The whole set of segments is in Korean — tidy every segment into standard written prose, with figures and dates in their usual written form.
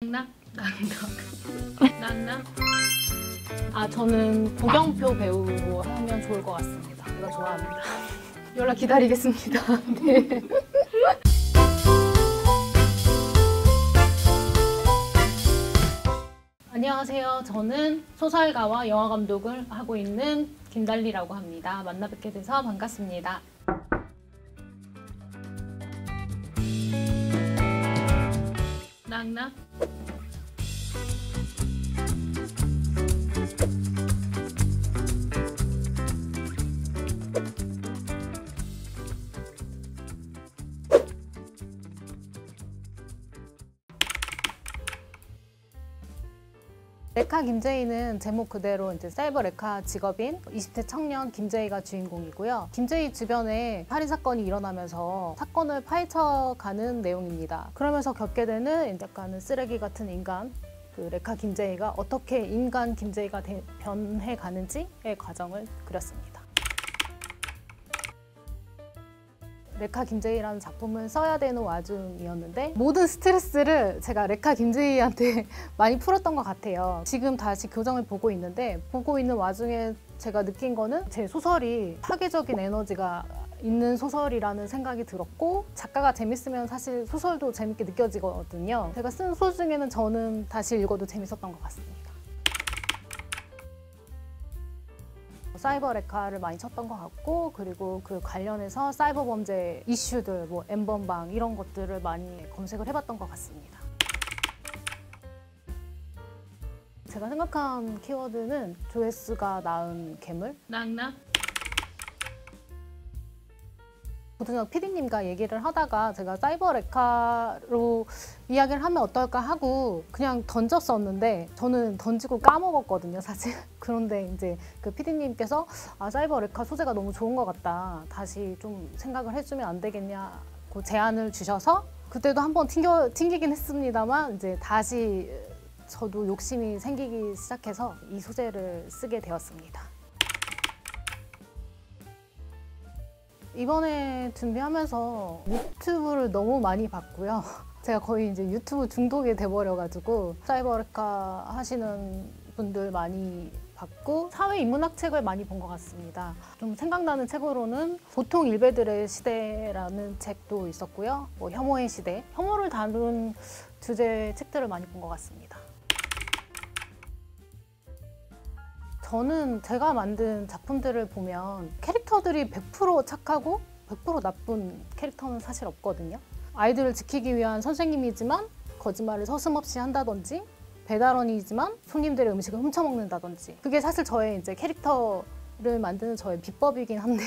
낙낙. 저는 구경표 배우로 하면 좋을 것 같습니다. 제가 좋아합니다. 연락 기다리겠습니다. 네. 안녕하세요. 저는 소설가와 영화 감독을 하고 있는 김달리라고 합니다. 만나 뵙게 돼서 반갑습니다. 낙낙. 레카 김제이는 제목 그대로 이제 사이버 레카 직업인 20대 청년 김제이가 주인공이고요. 김제이 주변에 살인 사건이 일어나면서 사건을 파헤쳐가는 내용입니다. 그러면서 겪게 되는 약간은 쓰레기 같은 인간, 그 레카 김제이가 어떻게 인간 김제이가 변해가는지의 과정을 그렸습니다. 레카 김제이라는 작품을 써야 되는 와중이었는데 모든 스트레스를 제가 레카 김제이한테 많이 풀었던 것 같아요. 지금 다시 교정을 보고 있는데 보고 있는 와중에 제가 느낀 거는 제 소설이 파괴적인 에너지가 있는 소설이라는 생각이 들었고, 작가가 재밌으면 사실 소설도 재밌게 느껴지거든요. 제가 쓴 소설 중에는 저는 다시 읽어도 재밌었던 것 같습니다. 사이버 레카를 많이 쳤던 것 같고, 그리고 그 관련해서 사이버 범죄 이슈들, 뭐 N번방 이런 것들을 많이 검색을 해봤던 것 같습니다. 제가 생각한 키워드는 조회수가 낳은 괴물? 낙낙? 고등학 PD님과 얘기를 하다가 제가 사이버 레카로 이야기를 하면 어떨까 하고 그냥 던졌었는데 저는 던지고 까먹었거든요, 사실. 그런데 이제 그 PD님께서 사이버 레카 소재가 너무 좋은 것 같다. 다시 좀 생각을 해주면 안 되겠냐고 제안을 주셔서 그때도 한번 튕기긴 했습니다만 이제 다시 저도 욕심이 생기기 시작해서 이 소재를 쓰게 되었습니다. 이번에 준비하면서 유튜브를 너무 많이 봤고요. 제가 거의 이제 유튜브 중독이 돼버려가지고 사이버 레카 하시는 분들 많이 봤고 사회 인문학 책을 많이 본 것 같습니다. 좀 생각나는 책으로는 보통 일베들의 시대라는 책도 있었고요. 뭐 혐오의 시대, 혐오를 다룬 주제 책들을 많이 본 것 같습니다. 저는 제가 만든 작품들을 보면 캐릭터들이 100% 착하고 100% 나쁜 캐릭터는 사실 없거든요. 아이들을 지키기 위한 선생님이지만 거짓말을 서슴없이 한다든지, 배달원이지만 손님들의 음식을 훔쳐먹는다든지, 그게 사실 저의 이제 캐릭터를 만드는 저의 비법이긴 한데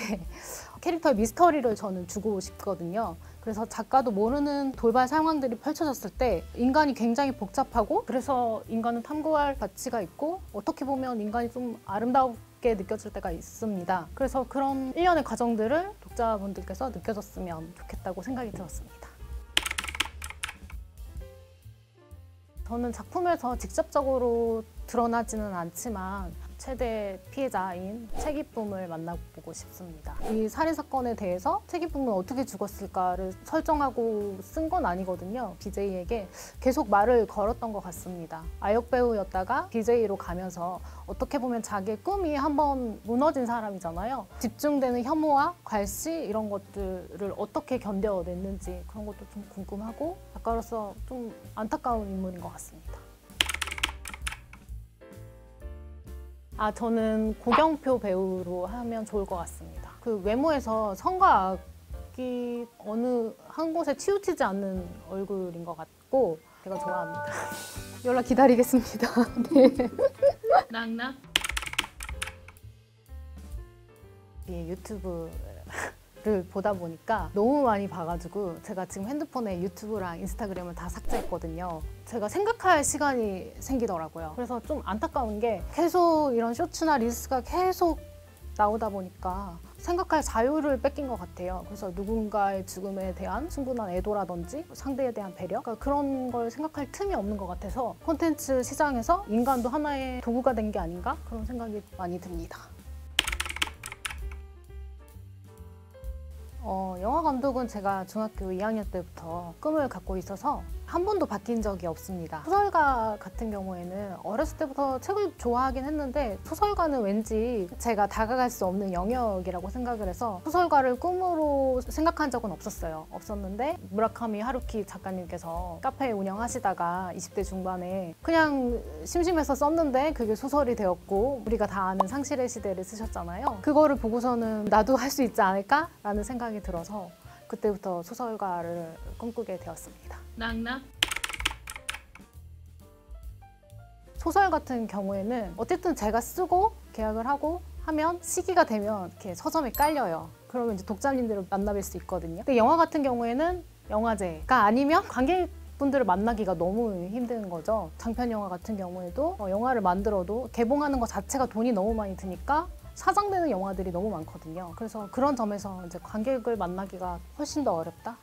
캐릭터의 미스터리를 저는 주고 싶거든요. 그래서 작가도 모르는 돌발 상황들이 펼쳐졌을 때 인간이 굉장히 복잡하고, 그래서 인간은 탐구할 가치가 있고 어떻게 보면 인간이 좀 아름답게 느껴질 때가 있습니다. 그래서 그런 일련의 과정들을 독자분들께서 느껴졌으면 좋겠다고 생각이 들었습니다. 저는 작품에서 직접적으로 드러나지는 않지만 최대 피해자인 책이쁨을 만나보고 싶습니다. 이 살인사건에 대해서 책이쁨은 어떻게 죽었을까를 설정하고 쓴 건 아니거든요. BJ에게 계속 말을 걸었던 것 같습니다. 아역배우였다가 BJ로 가면서 어떻게 보면 자기의 꿈이 한번 무너진 사람이잖아요. 집중되는 혐오와 괄시 이런 것들을 어떻게 견뎌냈는지 그런 것도 좀 궁금하고 작가로서 좀 안타까운 인물인 것 같습니다. 저는 고경표 배우로 하면 좋을 것 같습니다. 그 외모에서 성과 악이 어느 한 곳에 치우치지 않는 얼굴인 것 같고 제가 좋아합니다. 연락 기다리겠습니다. 네. 낙낙. 유튜브를 보다 보니까 너무 많이 봐가지고 제가 지금 핸드폰에 유튜브랑 인스타그램을 다 삭제했거든요. 제가 생각할 시간이 생기더라고요. 그래서 좀 안타까운 게 계속 이런 쇼츠나 릴스가 계속 나오다 보니까 생각할 자유를 뺏긴 것 같아요. 그래서 누군가의 죽음에 대한 충분한 애도라든지 상대에 대한 배려, 그러니까 그런 걸 생각할 틈이 없는 것 같아서 콘텐츠 시장에서 인간도 하나의 도구가 된 게 아닌가 그런 생각이 많이 듭니다. 영화 감독은 제가 중학교 2학년 때부터 꿈을 갖고 있어서 한 번도 바뀐 적이 없습니다. 소설가 같은 경우에는 어렸을 때부터 책을 좋아하긴 했는데 소설가는 왠지 제가 다가갈 수 없는 영역이라고 생각을 해서 소설가를 꿈으로 생각한 적은 없었는데 무라카미 하루키 작가님께서 카페 운영하시다가 20대 중반에 그냥 심심해서 썼는데 그게 소설이 되었고 우리가 다 아는 상실의 시대를 쓰셨잖아요. 그거를 보고서는 나도 할 수 있지 않을까? 라는 생각이 들어서 그때부터 소설가를 꿈꾸게 되었습니다. 낙낙. 소설 같은 경우에는 어쨌든 제가 쓰고 계약을 하고 하면 시기가 되면 이렇게 서점에 깔려요. 그러면 이제 독자님들을 만나뵐 수 있거든요. 근데 영화 같은 경우에는 영화제가 아니면 관객분들을 만나기가 너무 힘든 거죠. 장편 영화 같은 경우에도 영화를 만들어도 개봉하는 것 자체가 돈이 너무 많이 드니까 사장되는 영화들이 너무 많거든요. 그래서 그런 점에서 이제 관객을 만나기가 훨씬 더 어렵다.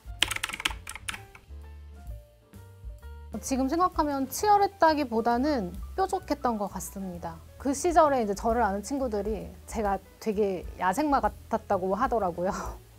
지금 생각하면 치열했다기보다는 뾰족했던 것 같습니다. 그 시절에 이제 저를 아는 친구들이 제가 되게 야생마 같았다고 하더라고요.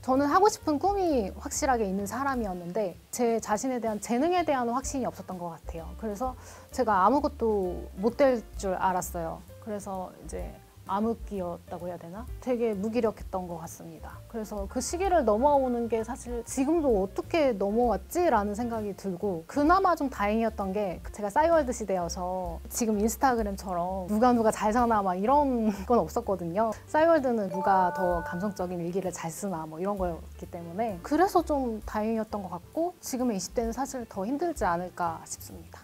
저는 하고 싶은 꿈이 확실하게 있는 사람이었는데 제 자신에 대한 재능에 대한 확신이 없었던 것 같아요. 그래서 제가 아무것도 못 될 줄 알았어요. 그래서 이제 암흑기였다고 해야 되나? 되게 무기력했던 것 같습니다. 그래서 그 시기를 넘어오는 게 사실 지금도 어떻게 넘어왔지라는 생각이 들고 그나마 좀 다행이었던 게 제가 싸이월드 시대여서 지금 인스타그램처럼 누가 잘 사나 막 이런 건 없었거든요. 싸이월드는 누가 더 감성적인 일기를 잘 쓰나 뭐 이런 거였기 때문에 그래서 좀 다행이었던 것 같고 지금의 20대는 사실 더 힘들지 않을까 싶습니다.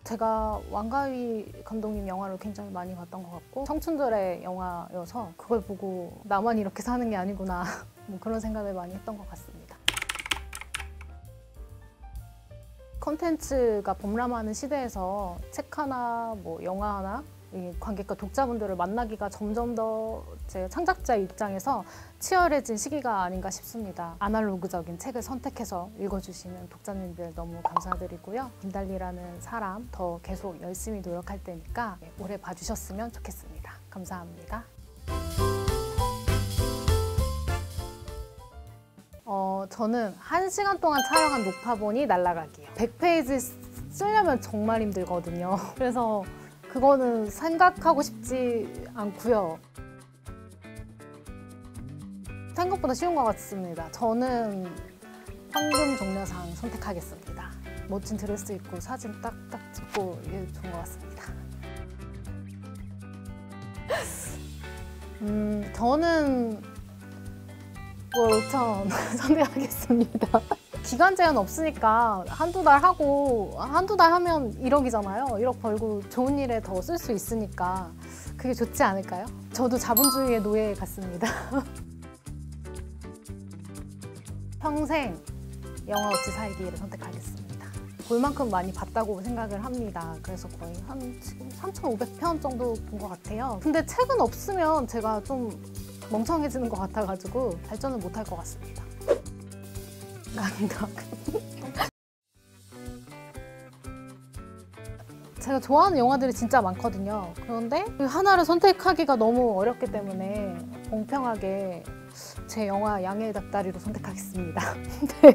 제가 왕가위 감독님 영화를 굉장히 많이 봤던 것 같고 청춘들의 영화여서 그걸 보고 나만 이렇게 사는 게 아니구나 뭐 그런 생각을 많이 했던 것 같습니다. 콘텐츠가 범람하는 시대에서 책 하나, 뭐 영화 하나 이 관객과 독자분들을 만나기가 점점 더 제 창작자 입장에서 치열해진 시기가 아닌가 싶습니다. 아날로그적인 책을 선택해서 읽어주시는 독자님들 너무 감사드리고요. 김달리라는 사람 더 계속 열심히 노력할 테니까 오래 봐주셨으면 좋겠습니다. 감사합니다. 저는 1시간 동안 촬영한 녹화본이 날아가기예요. 100페이지 쓰려면 정말 힘들거든요. 그래서 그거는 생각하고 싶지 않고요. 생각보다 쉬운 것 같습니다. 저는 황금 종려상 선택하겠습니다. 멋진 드레스 입고 사진 딱딱 찍고 이게 좋은 것 같습니다. 저는 5천 선택하겠습니다. 기간 제한 없으니까 한두 달 하고 한두 달 하면 1억이잖아요. 1억 벌고 좋은 일에 더 쓸 수 있으니까 그게 좋지 않을까요? 저도 자본주의의 노예 같습니다. 평생 영화 없이 살기를 선택하겠습니다. 볼 만큼 많이 봤다고 생각을 합니다. 그래서 거의 한 지금 3,500편 정도 본 것 같아요. 근데 책은 없으면 제가 좀 멍청해지는 것 같아가지고 발전을 못할 것 같습니다. 제가 좋아하는 영화들이 진짜 많거든요. 그런데 그 하나를 선택하기가 너무 어렵기 때문에 공평하게 제 영화 양해의 닭다리로 선택하겠습니다. 네.